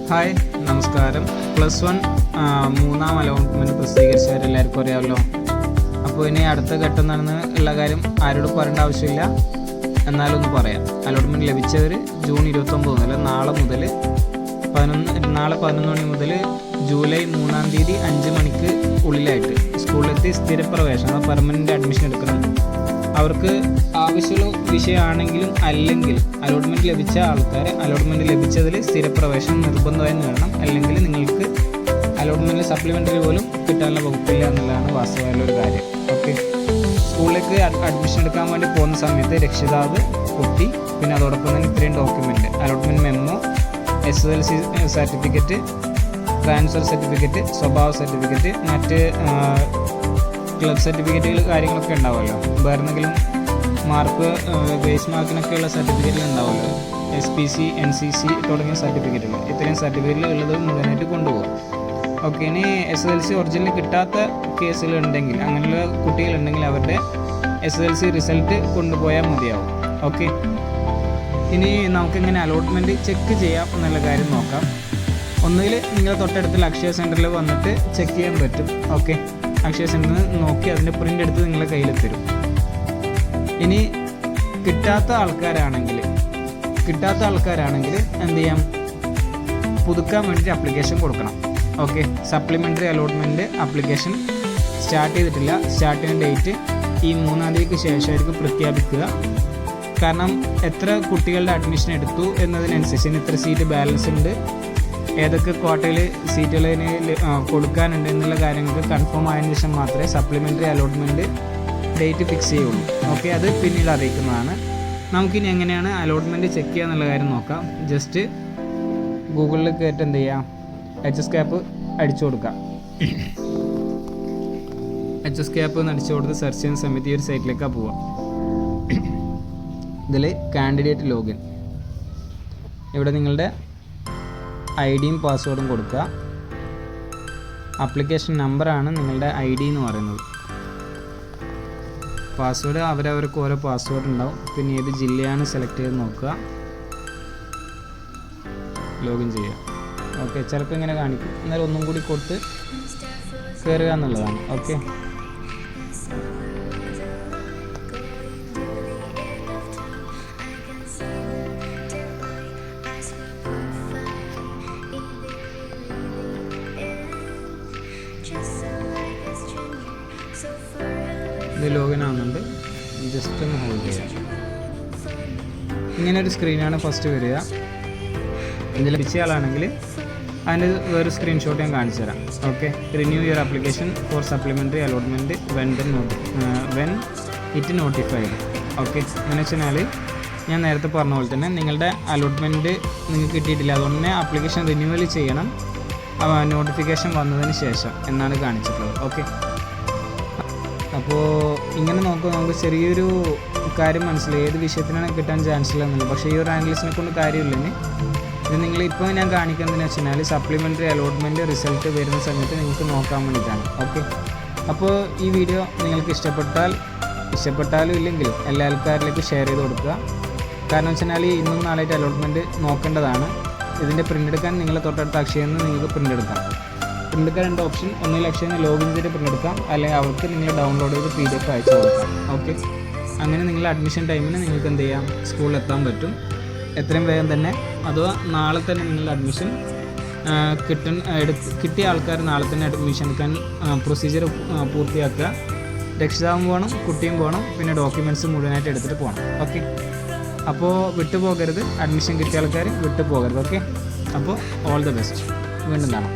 Hi, നമസ്കാരം. +1 മൂന്നാം allotment പ്രസിദ്ധീകരിച്ചവരെല്ലാവർക്കും അറിയാമല്ലോ. അപ്പോൾ ഇനി അടുത്ത ഘട്ടം നടന്നുള്ള കാര്യം ആരോടും പറയേണ്ട ആവശ്യമില്ല. എന്നാലൊന്ന് പറയാം. അലോട്ട്മെൻറ്റ് ലഭിച്ചവർ ജൂൺ 29 മുതൽ നാളെ 11 മണി മുതൽ ജൂലൈ 3-ാം തീയതി 5 മണിക്ക് ഉള്ളിലായിട്ട് സ്കൂളിലെത്തി സ്ഥിരപ്രവേശനം പെർമനൻ്റ് അഡ്മിഷൻ എടുക്കണം. അവർക്ക് ആവശ്യമുള്ള വിഷയമാണെങ്കിലും അല്ലെങ്കിൽ അലോട്ട്മെൻറ്റ് ലഭിച്ച ആൾക്കാർ അലോട്ട്മെൻറ്റ് ലഭിച്ചതിൽ സ്ഥിരപ്രവേശനം നിർബന്ധമായി നേടണം. അല്ലെങ്കിൽ നിങ്ങൾക്ക് അലോട്ട്മെൻറ്റിൽ സപ്ലിമെൻ്ററി പോലും കിട്ടാനുള്ള വകുപ്പില്ല എന്നുള്ളതാണ് വാസ്തവമായുള്ളൊരു കാര്യം. ഓക്കെ, സ്കൂളിലേക്ക് അഡ്മിഷൻ എടുക്കാൻ വേണ്ടി പോകുന്ന സമയത്ത് രക്ഷിതാവ്, കുട്ടി, പിന്നെ അതോടൊപ്പം തന്നെ ഇത്രയും document: allotment memo, SSLC certificate, transfer certificate, സ്വഭാവ സർട്ടിഫിക്കറ്റ്, മറ്റ് ക്ലബ് സർട്ടിഫിക്കറ്റുകൾ കാര്യങ്ങളൊക്കെ ഉണ്ടാവുമല്ലോ. വേറെ എന്തെങ്കിലും മാർക്ക്, ബേസ് മാർക്കിനൊക്കെയുള്ള സർട്ടിഫിക്കറ്റുകൾ ഉണ്ടാവുമല്ലോ. SPC, NCC തുടങ്ങിയ സർട്ടിഫിക്കറ്റുകൾ. ഇത്രയും സർട്ടിഫിക്കറ്റുകൾ ഉള്ളത് മുഴുവനായിട്ട് കൊണ്ടുപോകും. ഓക്കെ, ഇനി SSLC ഒറിജിനൽ കിട്ടാത്ത കേസുകളുണ്ടെങ്കിൽ, അങ്ങനെയുള്ള കുട്ടികളുണ്ടെങ്കിൽ അവരുടെ SSLC റിസൾട്ട് കൊണ്ടുപോയാൽ മതിയാവും. ഓക്കെ, ഇനി നമുക്കിങ്ങനെ അലോട്ട്മെൻറ്റ് ചെക്ക് ചെയ്യാം എന്നുള്ള കാര്യം നോക്കാം. ഒന്നുകിൽ നിങ്ങളുടെ തൊട്ടടുത്തുള്ള അക്ഷയ സെൻറ്ററിൽ വന്നിട്ട് ചെക്ക് ചെയ്യാൻ പറ്റും. ഓക്കെ, അക്ഷയ സെൻറ്ററിൽ നോക്കി അതിൻ്റെ പ്രിൻ്റ് എടുത്ത് നിങ്ങളുടെ കയ്യിൽ തരും. ഇനി കിട്ടാത്ത ആൾക്കാരാണെങ്കിൽ എന്ത് ചെയ്യാം? പുതുക്കാൻ വേണ്ടിയിട്ട് ആപ്ലിക്കേഷൻ കൊടുക്കണം. Okay, supplementary allotment application start ചെയ്തിട്ടില്ല. സ്റ്റാർട്ടിങ് ഡേറ്റ് ഈ 3-ാം തീയതിക്ക് ശേഷമായിരിക്കും പ്രഖ്യാപിക്കുക. കാരണം എത്ര കുട്ടികളുടെ അഡ്മിഷൻ എടുത്തു എന്നതിനനുസരിച്ച് ഇത്ര സീറ്റ് ബാലൻസ് ഉണ്ട്, ഏതൊക്കെ ക്വാർട്ടറിൽ സീറ്റുകളിന് കൊടുക്കാനുണ്ട് എന്നുള്ള കാര്യങ്ങൾക്ക് കൺഫേം ആയതിനു ശേഷം മാത്രമേ സപ്ലിമെൻ്ററി അലോട്ട്മെൻറ്റ് ഡേറ്റ് ഫിക്സ് ചെയ്യുള്ളൂ. ഓക്കെ, അത് പിന്നീട് അറിയിക്കുന്നതാണ്. നമുക്കിനി എങ്ങനെയാണ് അലോട്ട്മെൻറ്റ് ചെക്ക് ചെയ്യുക എന്നുള്ള കാര്യം നോക്കാം. ജസ്റ്റ് ഗൂഗിളിൽ കയറ്റി എന്ത് ചെയ്യാം? HSCAP അടിച്ചു കൊടുക്കാം. HSCAP എന്ന് അടിച്ചു കൊടുത്ത് സെർച്ച് ചെയ്യുന്ന സമയത്ത് ഈ ഒരു സൈറ്റിലേക്കാണ് പോവുക. ഇതിൽ കാൻഡിഡേറ്റ് ലോഗിൻ, ഇവിടെ നിങ്ങളുടെ ID-യും പാസ്വേഡും കൊടുക്കുക. ആപ്ലിക്കേഷൻ നമ്പറാണ് നിങ്ങളുടെ ID എന്ന് പറയുന്നത്. പാസ്വേഡ് അവരവർക്ക് ഓരോ പാസ്വേഡ് ഉണ്ടാവും. പിന്നെ ഏത് ജില്ലയാണ് സെലക്ട് ചെയ്ത് നോക്കുക, ലോഗിൻ ചെയ്യുക. ഓക്കെ, ചിലപ്പോൾ ഇങ്ങനെ കാണിക്കും. എന്നാലും ഒന്നും കൂടി കൊടുത്ത് കയറുക എന്നുള്ളതാണ്. ഓക്കെ, ഇത് ലോഗിൻ ആവുന്നുണ്ട്. ജസ്റ്റ് ഒന്ന് ഹോൾഡ് ചെയ്യാം. ഇങ്ങനൊരു സ്ക്രീനാണ് ഫസ്റ്റ് വരിക. ഇതിൽ ലഭിച്ച ആളാണെങ്കിൽ അതിൻ്റെ വേറെ സ്ക്രീൻഷോട്ട് ഞാൻ കാണിച്ചു തരാം. Okay, renew your application for supplementary allotment when it notified. Okay, എന്ന് വെച്ചാൽ ഞാൻ നേരത്തെ പറഞ്ഞ പോലെ തന്നെ നിങ്ങളുടെ അലോട്ട്മെൻറ്റ് നിങ്ങൾക്ക് കിട്ടിയിട്ടില്ല, അതുകൊണ്ട് തന്നെ ആപ്ലിക്കേഷൻ റിന്യൂവൽ ചെയ്യണം നോട്ടിഫിക്കേഷൻ വന്നതിന് ശേഷം എന്നാണ് കാണിച്ചിട്ടുള്ളത്. ഓക്കെ, അപ്പോൾ ഇങ്ങനെ നോക്കുമ്പോൾ നമുക്ക് ചെറിയൊരു കാര്യം മനസ്സിലായി, ഏത് വിഷയത്തിനാണ് കിട്ടാൻ ചാൻസ് ഇല്ലെന്നുള്ളത്. പക്ഷേ ഈ ഒരു ആംഗിൾസിനെ കൊണ്ട് കാര്യമില്ലെന്ന് ഇത് നിങ്ങളിപ്പോൾ ഞാൻ കാണിക്കുന്നതെന്ന് വെച്ചാൽ സപ്ലിമെൻ്ററി അലോട്ട്മെൻറ്റ് റിസൾട്ട് വരുന്ന സമയത്ത് നിങ്ങൾക്ക് നോക്കാൻ വേണ്ടിയിട്ടാണ്. ഓക്കെ, അപ്പോൾ ഈ വീഡിയോ നിങ്ങൾക്ക് ഇഷ്ടപ്പെട്ടാലും ഇല്ലെങ്കിലും എല്ലാ ആൾക്കാരിലേക്കും ഷെയർ ചെയ്ത് കൊടുക്കുക. കാരണം വെച്ചാൽ ഇന്നും നാളായിട്ട് അലോട്ട്മെൻറ്റ് നോക്കേണ്ടതാണ്. ഇതിൻ്റെ പ്രിൻ്റ് എടുക്കാൻ നിങ്ങളെ തൊട്ടടുത്ത അക്ഷയയിൽ നിന്ന് നിങ്ങൾക്ക് പ്രിൻ്റ് എടുക്കാം. പ്രിൻ്റ് എടുക്കാൻ 2 ഓപ്ഷൻ: ഒന്നിൽ അക്ഷയയിൽ നിന്ന് ലോഗിൻ ചെയ്തിട്ട് പ്രിൻ്റ് എടുക്കാം, അല്ലെങ്കിൽ അവർക്ക് നിങ്ങൾ ഡൗൺലോഡ് ചെയ്ത് PDF അയച്ചു കൊടുക്കാം. ഓക്കെ, അങ്ങനെ നിങ്ങൾ അഡ്മിഷൻ ടൈമിന് നിങ്ങൾക്ക് എന്ത് ചെയ്യാം? സ്കൂളിൽ എത്താൻ പറ്റും എത്രയും വേഗം തന്നെ. അഥവാ നാളെ തന്നെ നിങ്ങൾ അഡ്മിഷൻ കിട്ടിയ ആൾക്കാർ നാളെ തന്നെ അഡ്മിഷൻ എടുക്കാൻ പ്രൊസീജിയർ പൂർത്തിയാക്കുക. രക്ഷിതാവും പോകണം, കുട്ടിയും പോകണം, പിന്നെ ഡോക്യുമെൻറ്റ്സ് മുഴുവനായിട്ട് എടുത്തിട്ട് പോകണം. ഓക്കെ, അപ്പോൾ വിട്ടുപോകരുത്. അഡ്മിഷൻ കിട്ടിയ ആൾക്കാർ വിട്ടുപോകരുത്. ഓക്കെ, അപ്പോൾ ഓൾ ദ ബെസ്റ്റ്. വീണ്ടും കാണാം.